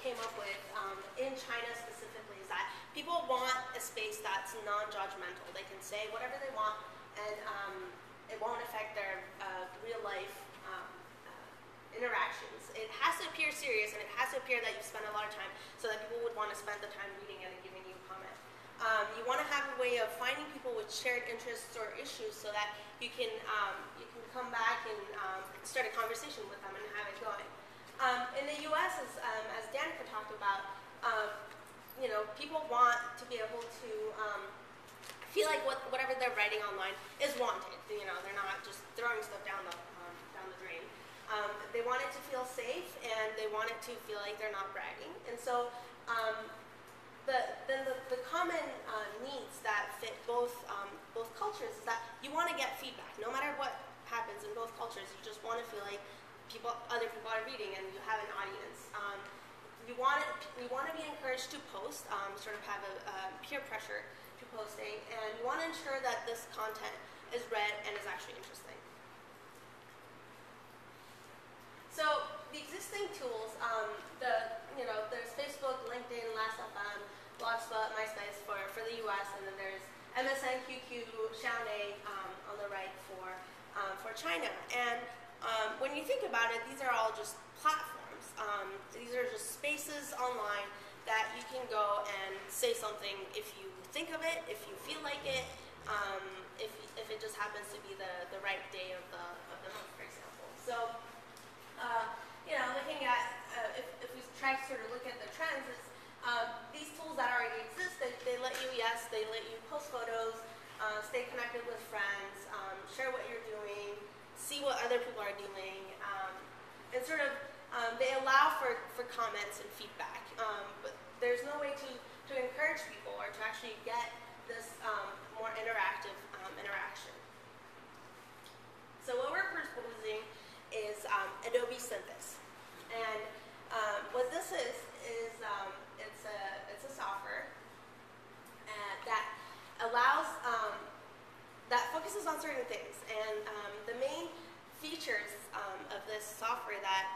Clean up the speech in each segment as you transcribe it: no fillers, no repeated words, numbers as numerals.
came up with in China specifically is that people want a space that's non-judgmental. They can say whatever they want, and it won't affect their real life interactions. It has to appear serious, and it has to appear that you've spent a lot of time so that people would want to spend the time reading it and giving you a comment. You want to have a way of finding people with shared interests or issues so that you can come back and start a conversation with them and have it going. In the U.S., as Danica talked about, people want to be able to feel like whatever they're writing online is wanted. They're not just throwing stuff down the drain. They want it to feel safe, and they want it to feel like they're not bragging. And so the common needs that fit both cultures is that you want to get feedback. No matter what happens in both cultures, you just want to feel like other people are reading and you have an audience. We want to be encouraged to post, sort of have a peer pressure to posting, and we want to ensure that this content is read and is actually interesting. So the existing tools, there's Facebook, LinkedIn, Last.fm, Blogspot, MySpace for the U.S., and then there's MSN, QQ, Xiaonei on the right for China. And when you think about it, these are all just platforms. These are just spaces online that you can go and say something if you think of it, if you feel like it, if it just happens to be the right day of the month, for example. So, looking at if we try to sort of look at the trends, it's these tools that already exist. They let you post photos, stay connected with friends, share what you're doing, see what other people are doing, and sort of they allow for comments and feedback. But there's no way to encourage people or to actually get this more interactive interaction. So what we're proposing is Adobe Synthesis, and what this is it's a software that allows that focuses on certain things, and the main features of this software that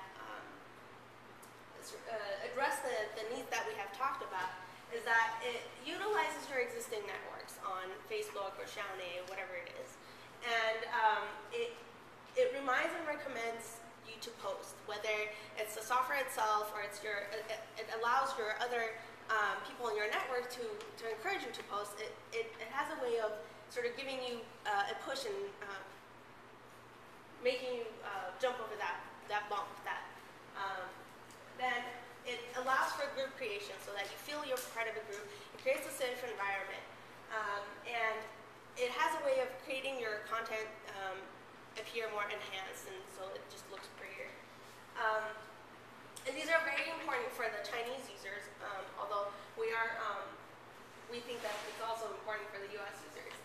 address the needs that we have talked about is that it utilizes your existing networks on Facebook or Xiaonei, whatever it is, and it reminds and recommends you to post, whether it's the software itself or it allows your other people in your network to encourage you to post. It has a way of sort of giving you a push and making you jump over that bump. Then it allows for group creation so that you feel you're part of a group. It creates a safe environment, and it has a way of creating your content appear more enhanced, and so it just looks prettier. And these are very important for the Chinese users, although we think that it's also important for the U.S. users.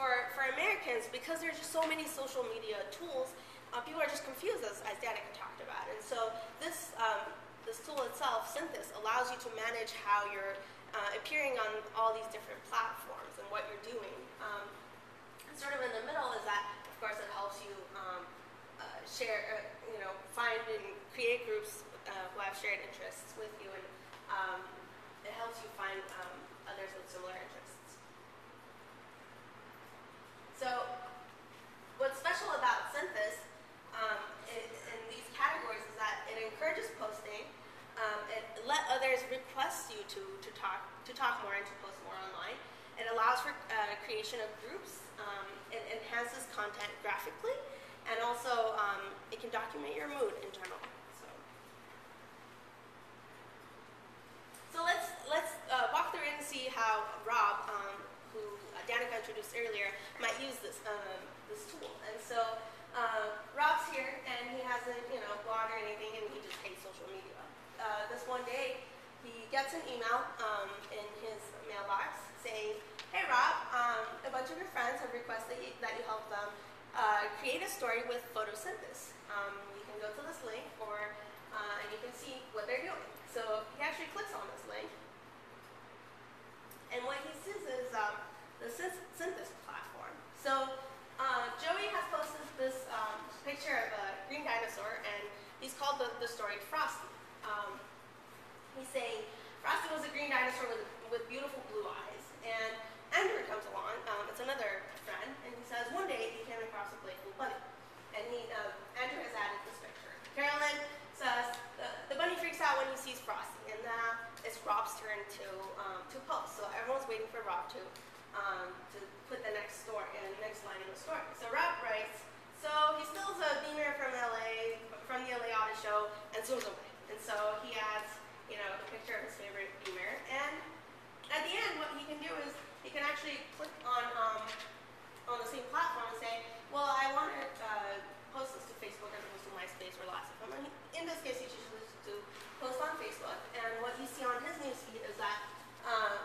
For Americans, because there's just so many social media tools, people are just confused, as Danica talked about. And so this tool itself, Synthesis, allows you to manage how you're appearing on all these different platforms and what you're doing. And sort of in the middle is that, of course, it helps you share, find and create groups who have shared interests with you, and it helps you find others with similar interests. So what's special about Synthesis in these categories is that it encourages posting. It let others request you to talk more and to post more online. It allows for creation of groups. It enhances content graphically, and also it can document your mood in general. So let's walk through it and see how Rob, who Danica introduced earlier, might use this tool. And so Rob's here, and he hasn't blog or anything, and he just hates social media. This one day, he gets an email in his mailbox saying, "Hey Rob, a bunch of your friends have requested that you help them create a story with photosynthesis. You can go to this link, and you can see what they're doing." So he actually clicks on this link, and what he sees is the Synthesis platform. So Joey has posted this picture of a green dinosaur, and he's called the story Frosty. He's saying, Frosty was a green dinosaur with beautiful blue eyes. And Andrew comes along, it's another friend, and he says, one day he came across a playful bunny. And Andrew has added this picture. Carolyn says, the bunny freaks out when he sees Frosty. And it's Rob's turn to post. So everyone's waiting for Rob to put the next line in the story. So Rob writes, so he steals a beamer from the LA Auto Show and zooms away. And so he adds, the picture of his favorite beamer. And at the end, what he can do is he can actually click on the same platform and say, well, I want to post this to Facebook as opposed to MySpace or Last.fm. In this case, he chooses to post on Facebook. And what you see on his newsfeed is that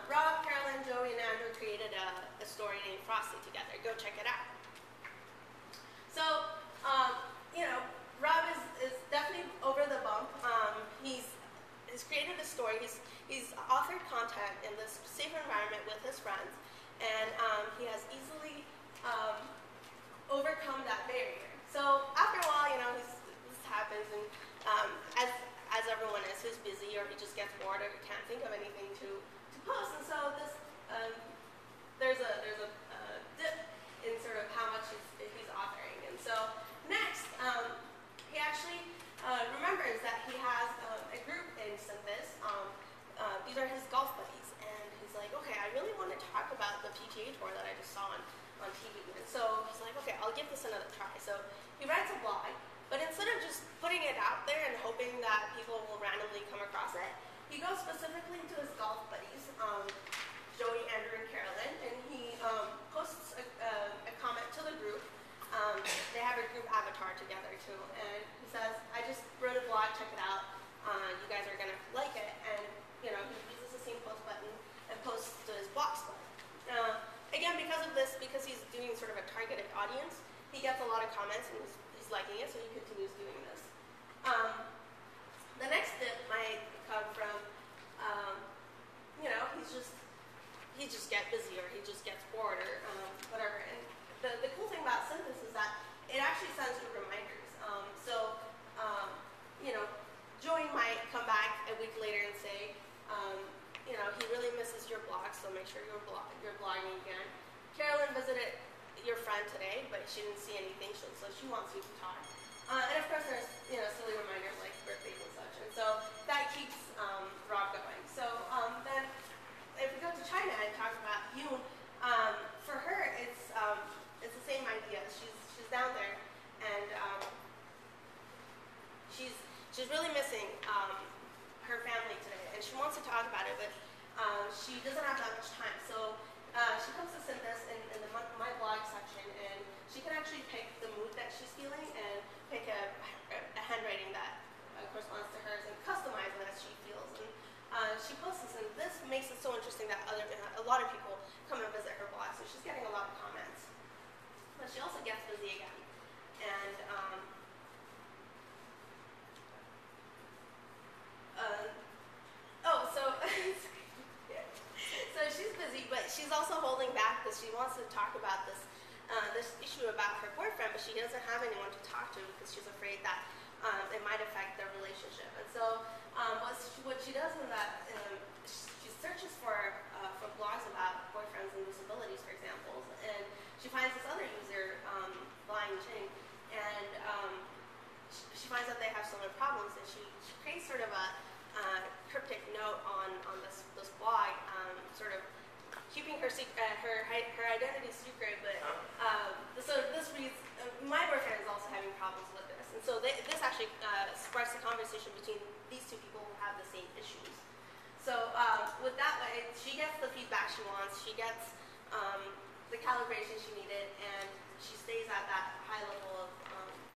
Rob, Carolyn, Joey, and Andrew created a story named Frosty together. Go check it out. So, Rob is definitely over the bump. He's created a story. He's authored content in this safe environment with his friends, and he has easily overcome that barrier. So after a while, this happens, and as everyone is, he's busy, or he just gets bored, or he can't think of anything to post, and so this there's a dip in sort of how much he's authoring, and so next he actually remembers that he has a group in Synthesis. These are his golf buddies, and he's like, okay, I really want to talk about the PGA Tour that I just saw on TV, and so he's like, okay, I'll give this another try. So he writes a blog, but instead of just putting it out there and hoping that people will randomly come across it, he goes specifically to his golf buddies, Joey, Andrew, and Carolyn, and he posts a comment to the group. They have a group avatar together too, and he says, I just wrote a blog, check it out. You guys are going to like it. And he uses the same post button and posts to his blog spot. Again, because he's doing sort of a targeted audience, he gets a lot of comments and he's liking it, so he continues doing this. The next tip might come from, he just gets busy, or he just gets bored, or whatever. And the cool thing about Synthesis is that it actually sends you reminders. Joey might come back a week later and say, he really misses your blog, so make sure you're blogging again. Carolyn visited your friend today, but she didn't see anything, so she wants you to talk. And of course, there's silly reminders like birthdays and such, and so that keeps Rob going. So then, if we go to China and talk about Yoon, for her it's the same idea. She's down there, and she's really missing her family today, and she wants to talk about it, but she doesn't have that much time. So she comes to Synthesis in the My Blog section, and she can actually pick the mood that she's feeling and pick a handwriting that corresponds to hers and customize it as she feels. And she posts this, and this makes it so interesting that a lot of people come and visit her blog, so she's getting a lot of comments. But she also gets busy again. And so she's busy, but she's also holding back because she wants to talk about this issue about her boyfriend, but she doesn't have anyone to talk to because she's afraid that it might affect their relationship. And so what she does is that she searches for blogs about boyfriends and disabilities, for example, and she finds this other user, Blind Jing, and she finds that they have similar problems, and she creates sort of a cryptic note on this blog, sort of keeping her identity secret, but so this reads, my boyfriend is also having problems with this, and so this actually sparks a conversation between these two people who have the same issues. So with that way, she gets the feedback she wants, she gets the calibration she needed, and she stays at that high level of